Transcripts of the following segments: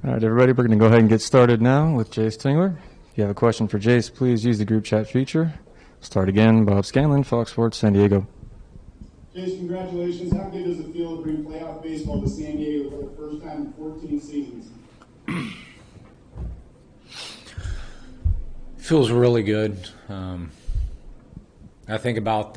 All right, everybody, we're going to go ahead and get started now with Jayce Tingler. If you have a question for Jayce, please use the group chat feature. Start again. Bob Scanlon, Fox Sports, San Diego. Jayce, congratulations. How good does it feel to bring playoff baseball to San Diego for the first time in 14 seasons? Feels really good. I think about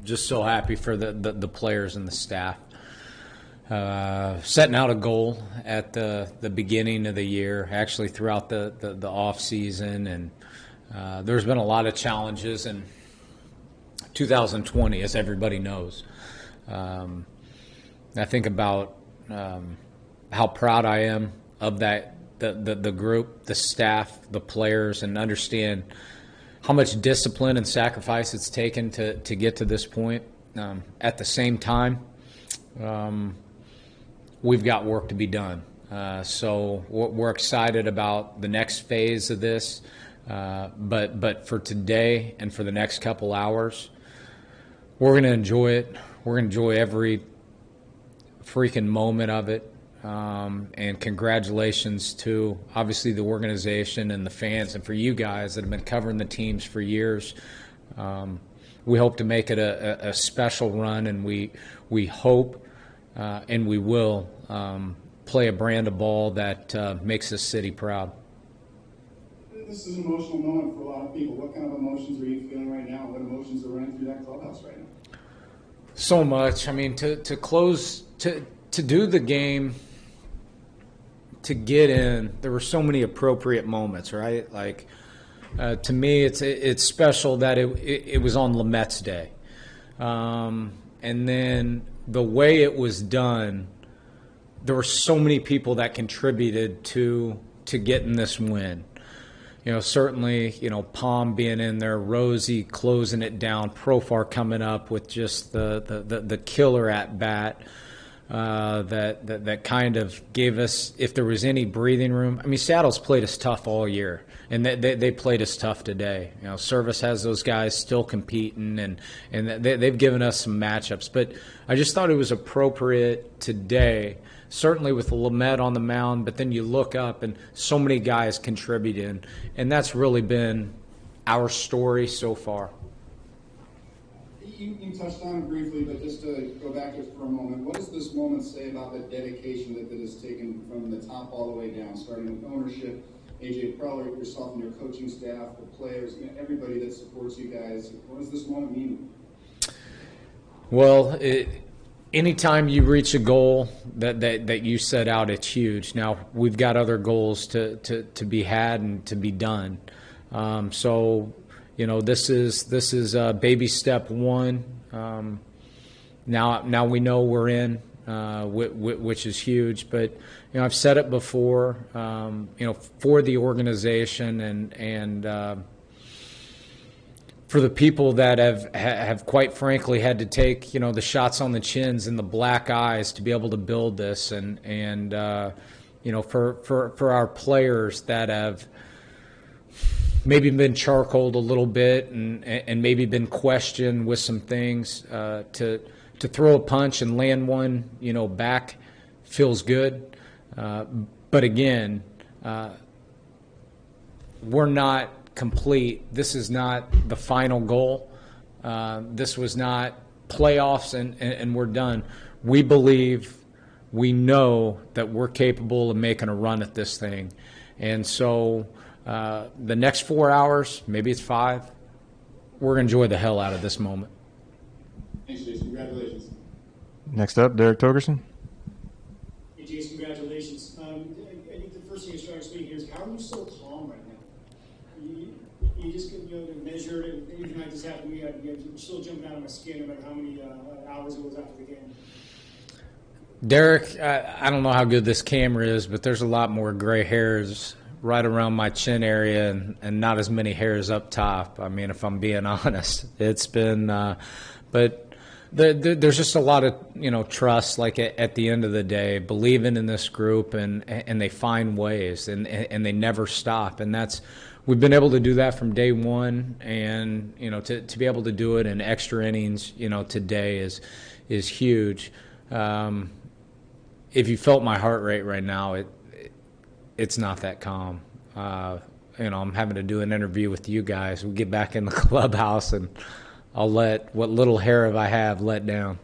just so happy for the players and the staff. Setting out a goal at the beginning of the year, actually throughout the off season, and there's been a lot of challenges in 2020, as everybody knows. I think about how proud I am of that the group, the staff, the players, and understand how much discipline and sacrifice it's taken to get to this point. At the same time, we've got work to be done. So we're excited about the next phase of this. But for today and for the next couple hours, we're going to enjoy it. We're going to enjoy every freaking moment of it. And congratulations to, obviously, the organization and the fans, and for you guys that have been covering the teams for years. We hope to make it a special run, and we hope and we will play a brand of ball that makes this city proud. This is an emotional moment for a lot of people. What kind of emotions are you feeling right now? What emotions are running through that clubhouse right now? So much. I mean, to close, to do the game, to get in, there were so many appropriate moments, right? Like, to me, it's special that it was on Lamette's day. And then the way it was done, there were so many people that contributed to getting this win. Certainly, Palm being in there, Rosie closing it down, Profar coming up with just the killer at bat. That kind of gave us, if there was any breathing room. I mean, Seattle's played us tough all year, and they played us tough today. Service has those guys still competing, and they've given us some matchups. But I just thought it was appropriate today, certainly with Lamette on the mound, but then you look up and so many guys contributing, and that's really been our story so far. You touched on it briefly, but just to go back just for a moment, what does this moment say about the dedication that is taken from the top all the way down, starting with ownership, AJ Pierzynski, yourself and your coaching staff, the players, everybody that supports you guys? What does this moment mean? Well, anytime you reach a goal that you set out, it's huge. Now, we've got other goals to be had and to be done. This is baby step one. Now we know we're in, which is huge. But I've said it before. For the organization and for the people that have quite frankly had to take the shots on the chins and the black eyes to be able to build this, and for our players that have maybe been charcoaled a little bit and maybe been questioned with some things, to throw a punch and land one, back feels good. But again, we're not complete. This is not the final goal. This was not playoffs and we're done. We believe, we know that we're capable of making a run at this thing. And so the next 4 hours, maybe it's 5, we're going to enjoy the hell out of this moment. Thanks, Jayce. Congratulations. Next up, Derek Togerson. Hey, Jayce, congratulations. I think the first thing you started speaking here is, how are you so calm right now? You just measure it, and even like this happened to me, I'm still jumping out of my skin no matter how many hours it was after the game. Derek, I don't know how good this camera is, but there's a lot more gray hairs right around my chin area and not as many hairs up top. I mean, if I'm being honest, it's been, but there's just a lot of, trust, like at the end of the day, believing in this group, and they find ways, and they never stop. And we've been able to do that from day one, and, to be able to do it in extra innings, today is huge. If you felt my heart rate right now, it's not that calm. I'm having to do an interview with you guys. We get back in the clubhouse, and I'll let what little hair I have let down.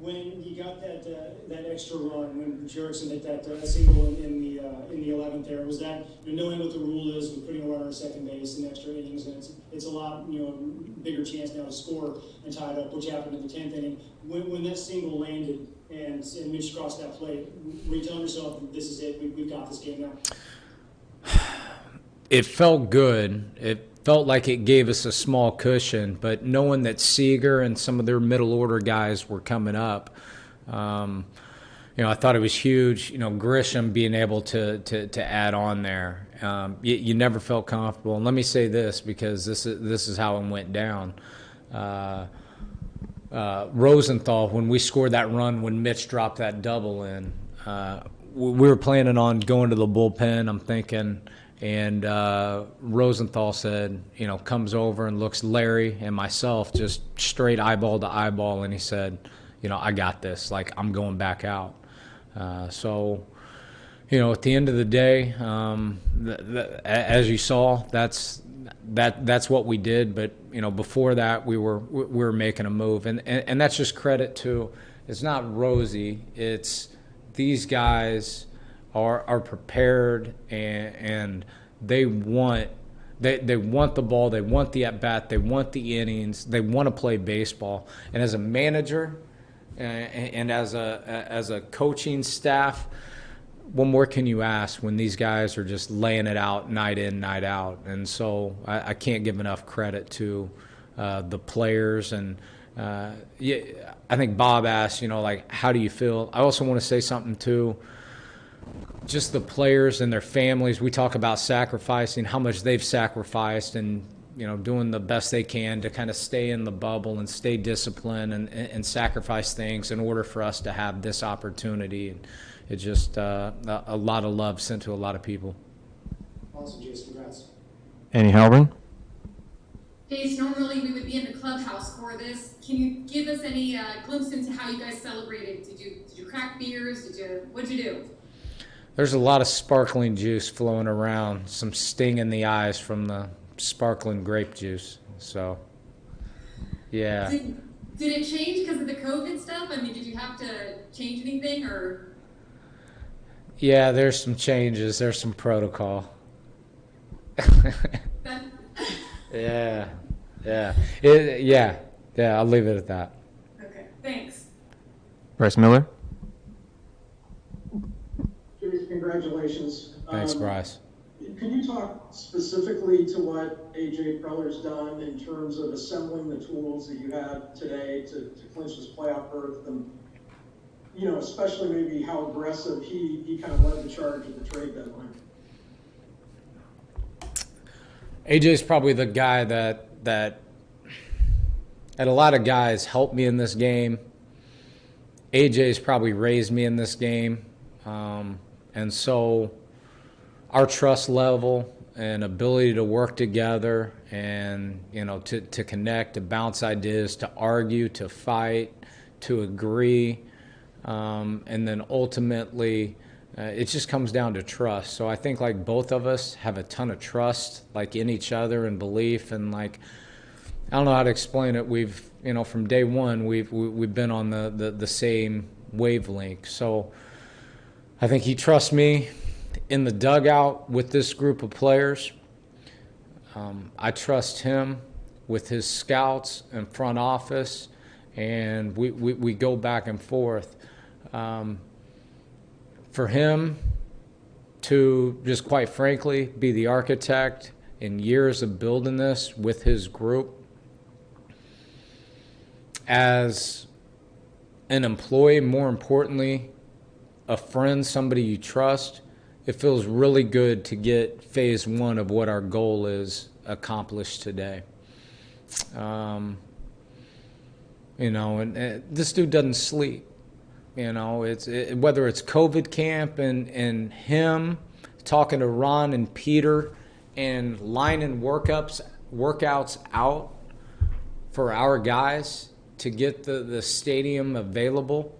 When you got that extra run, when Jurickson hit that single in the 11th there, was that, knowing what the rule is with putting a runner at second base in extra innings, and it's a lot bigger chance now to score and tie it up, which happened in the 10th inning. When that single landed and Mitch crossed that plate, were you telling yourself, this is it, we've got this game now? It felt good. It felt like it gave us a small cushion, but knowing that Seager and some of their middle order guys were coming up, I thought it was huge. Grisham being able to add on there. You never felt comfortable. And let me say this, because this is how it went down. Rosenthal, when we scored that run, when Mitch dropped that double in, we were planning on going to the bullpen, I'm thinking, and Rosenthal said, comes over and looks Larry and myself just straight eyeball to eyeball, and he said, I got this. Like, I'm going back out. So, at the end of the day, as you saw, that's what we did. But before that, we were making a move, and that's just credit to. It's not rosy. It's these guys are prepared, and they want the ball, they want the at bat, they want the innings, they want to play baseball. And as a manager, and as a coaching staff, what more can you ask when these guys are just laying it out night in, night out? And so I can't give enough credit to the players. And I think Bob asked, how do you feel? I also want to say something too. Just the players and their families. We talk about sacrificing, how much they've sacrificed, and doing the best they can to kind of stay in the bubble and stay disciplined and sacrifice things in order for us to have this opportunity. And it's just a lot of love sent to a lot of people. Awesome, Jayce. Congrats. Annie Halbern. Jayce, normally we would be in the clubhouse for this. Can you give us any glimpse into how you guys celebrated? Did you crack beers? What'd you do? There's a lot of sparkling juice flowing around, some sting in the eyes from the sparkling grape juice. So, yeah. Did it change because of the COVID stuff? I mean, did you have to change anything, or? Yeah, there's some changes. There's some protocol. Yeah. I'll leave it at that. Okay, thanks. Bryce Miller. Jayce, congratulations. Thanks, Bryce. Can you talk specifically to what AJ Preller's done in terms of assembling the tools that you had today to clinch this playoff berth, and especially maybe how aggressive he kind of led the charge at the trade deadline? AJ's probably the guy that a lot of guys helped me in this game. AJ's probably raised me in this game. And so our trust level and ability to work together and, to connect, to bounce ideas, to argue, to fight, to agree, and then ultimately it just comes down to trust. So I think like both of us have a ton of trust like in each other and belief, and like I don't know how to explain it. We've from day one we've been on the same wavelength. So I think he trusts me in the dugout with this group of players. I trust him with his scouts and front office, and we go back and forth. For him to just quite frankly be the architect in years of building this with his group, as an employee, more importantly, a friend, somebody you trust, it feels really good to get phase one of what our goal is accomplished today. And this dude doesn't sleep. Whether it's COVID camp and him talking to Ron and Peter and lining workouts out for our guys to get the stadium available,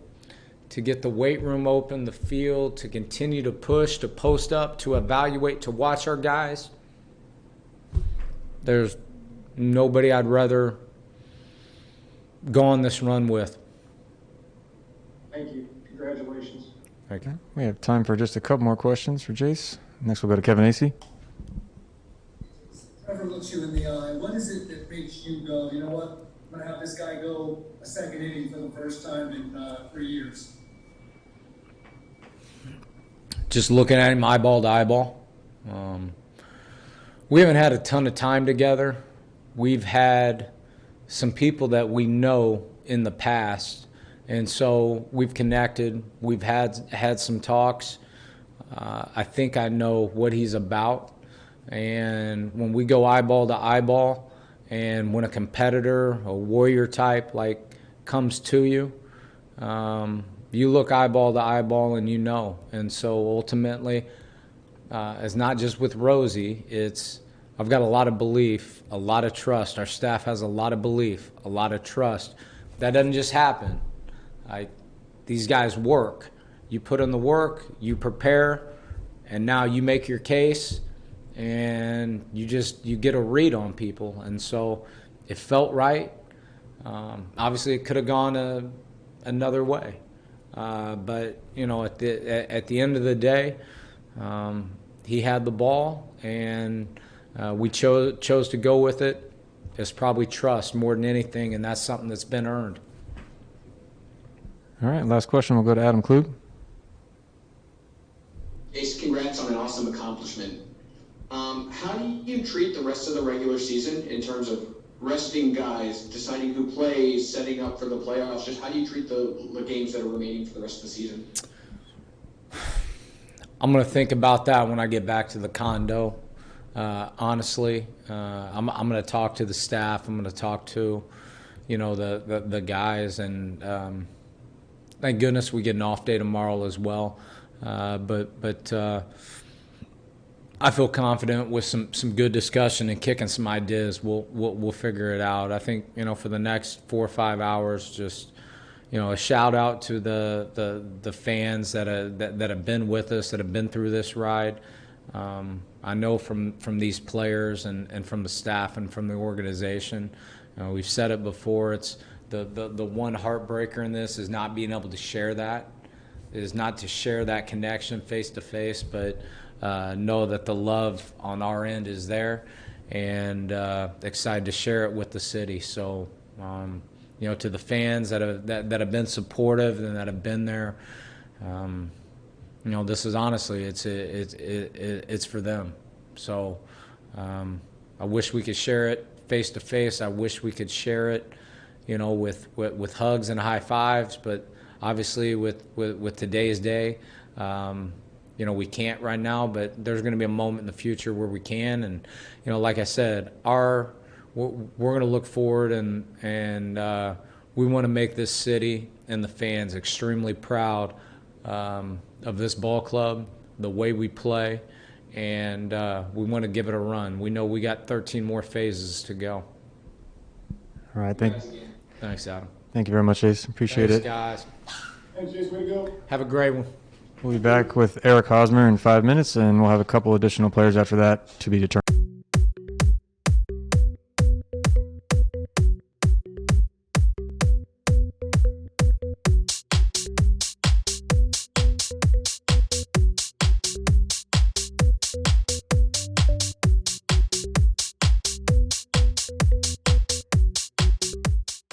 to get the weight room open, the field, to continue to push, to post up, to evaluate, to watch our guys. There's nobody I'd rather go on this run with. Thank you. Congratulations. Okay. We have time for just a couple more questions for Jayce. Next, we'll go to Kevin Acey. Whoever looks you in the eye, what is it that makes you go, you know what, I'm going to have this guy go a second inning for the first time in 3 years? Just looking at him eyeball to eyeball. We haven't had a ton of time together. We've had some people that we know in the past, and so we've connected. We've had some talks. I think I know what he's about. And when we go eyeball to eyeball, and when a competitor, a warrior type, like comes to you, you look eyeball to eyeball and you know. And so ultimately, it's not just with Rosie. I've got a lot of belief, a lot of trust. Our staff has a lot of belief, a lot of trust. That doesn't just happen. These guys work. You put in the work, you prepare, and now you make your case, and you get a read on people. And so it felt right. Obviously, it could have gone another way. But, at the end of the day, he had the ball, and we chose to go with it. It's probably trust more than anything, and that's something that's been earned. All right, last question. We'll go to Adam Klug. Jayce, congrats on an awesome accomplishment. How do you treat the rest of the regular season in terms of resting guys, deciding who plays, setting up for the playoffs? Just how do you treat the games that are remaining for the rest of the season? I'm going to think about that when I get back to the condo. Honestly, I'm going to talk to the staff. I'm going to talk to, the guys, and thank goodness we get an off day tomorrow as well. But I feel confident with some good discussion and kicking some ideas. We'll figure it out. I think for the next 4 or 5 hours, just a shout out to the fans that have been with us, that have been through this ride. I know from these players and from the staff and from the organization, we've said it before. It's the one heartbreaker in this is not being able to share that, is not to share that connection face to face, but know that the love on our end is there, and excited to share it with the city. So, to the fans that have been supportive and that have been there, this is honestly it's for them. So, I wish we could share it face to face. I wish we could share it, with hugs and high fives. But obviously, with today's day, we can't right now. But there's going to be a moment in the future where we can. And like I said, we're going to look forward, and we want to make this city and the fans extremely proud of this ball club, the way we play, and we want to give it a run. We know we got 13 more phases to go. All right, Thanks, Adam. Thank you very much, Jayce. Appreciate Thanks, it. guys. Thanks, Jayce. Way to go. Have a great one. We'll be back with Eric Hosmer in 5 minutes, and we'll have a couple additional players after that to be determined.